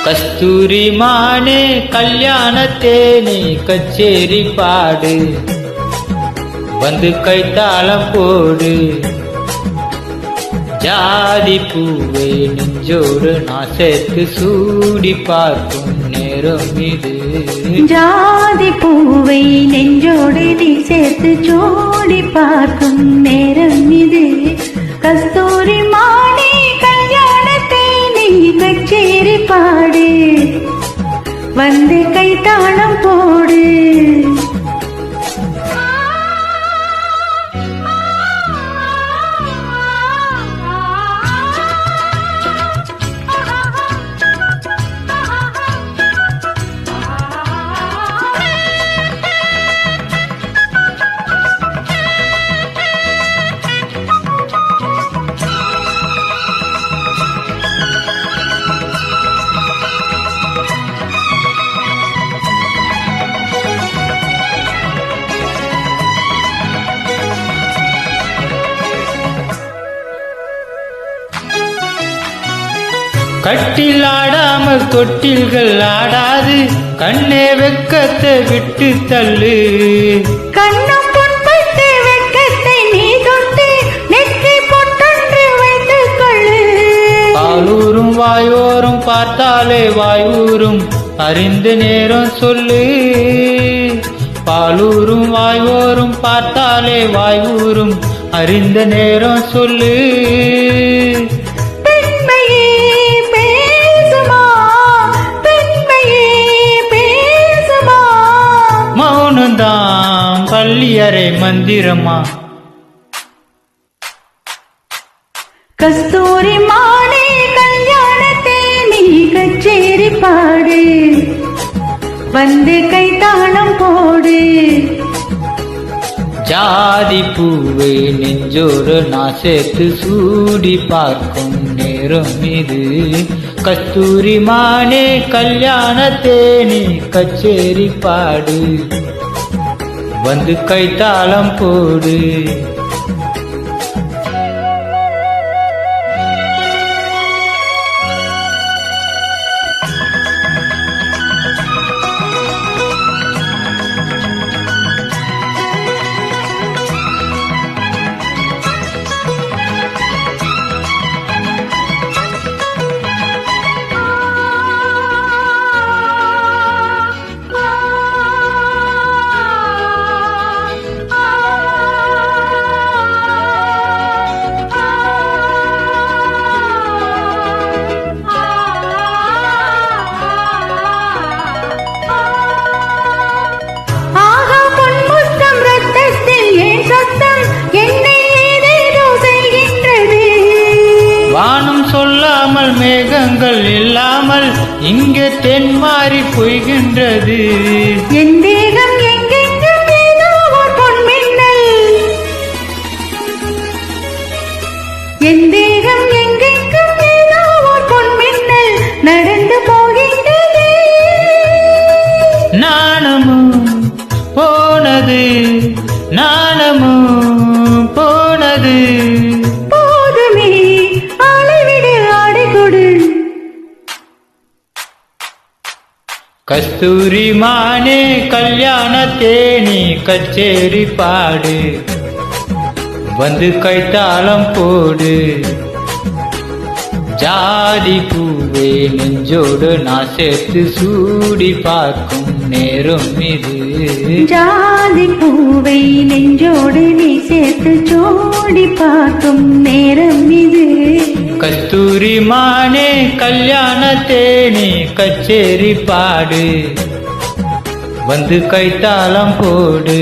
கஸ்தூரி மானே கல்யாணத்தேனே கச்சேரி பாடு, வந்து கைத்தாளம் போடு. ஜாதி பூவை நெஞ்சோடு நான் சேர்த்து சூடி பார்க்கும் நேரம் இது. ஜாதி பூவை நெஞ்சோடு நீ சேர்த்து சூடி பார்க்கும் நேரம் இது. கஸ்தூரி மானே கல்யாணத்தேனே கச்சேரி பாடு, வந்து கைத்தாளம் போடு. கட்டில் ஆடாமல் தொட்டில்கள் ஆடாது, கண்ணே வெக்கத்தை விட்டு தள்ளு. கண்ணம் பொன்பட்டு வெக்கத்தை நீ தொட்டு நெற்றி பொட்டொன்று வைத்துக் கொள்ளு. பாலூரும் வாயோரும் பார்த்தாலே வாயூரும் அறிந்த நேரம் சொல்லு. பாலூரும் வாயோரும் பார்த்தாலே வாயூரும் அறிந்த நேரம் சொல்லு. மௌனம்தான் பள்ளியறை மந்திரமா. கஸ்தூரி மானே கல்யாணத்தேனே கச்சேரி பாடு, வந்து கைத்தாளம் போடு. ஜாதி பூவை நெஞ்சோடு நான் சேர்த்து சூடி பார்க்கும் நேரம் இது. கஸ்தூரி மானே கல்யாணத்தேனே கச்சேரி பாடு, வந்து கைத்தாளம் போடு. வானம் சொல்லாமல் மேகங்கள் இல்லாமல் இங்கே தென்மாறி பொய்கின்றது. என் தேகம் எங்கெங்கும் ஏதோ ஒரு பொன்மின்னல், என் தேகம் எங்கெங்கும் ஏதோ ஒரு பொன்மின்னல் நடந்து போகின்றது. நாணமும் போனது, நாணமும் போனது. கஸ்தூரி மானே கல்யாணத்தேனே கச்சேரி பாடு, வந்து கைத்தாளம் போடு. ஜாதி பூவே நெஞ்சோடு நான் சேர்த்து சூடி பார்க்கும் நேரம் இது. ஜாதி பூவை நெஞ்சோடு நீ சேர்த்து சூடி பார்க்கும் நேரம் இது. கஸ்தூரி மானே கல்யாணத்தேனே கச்சேரி பாடு, வந்து கைத்தாளம் போடு.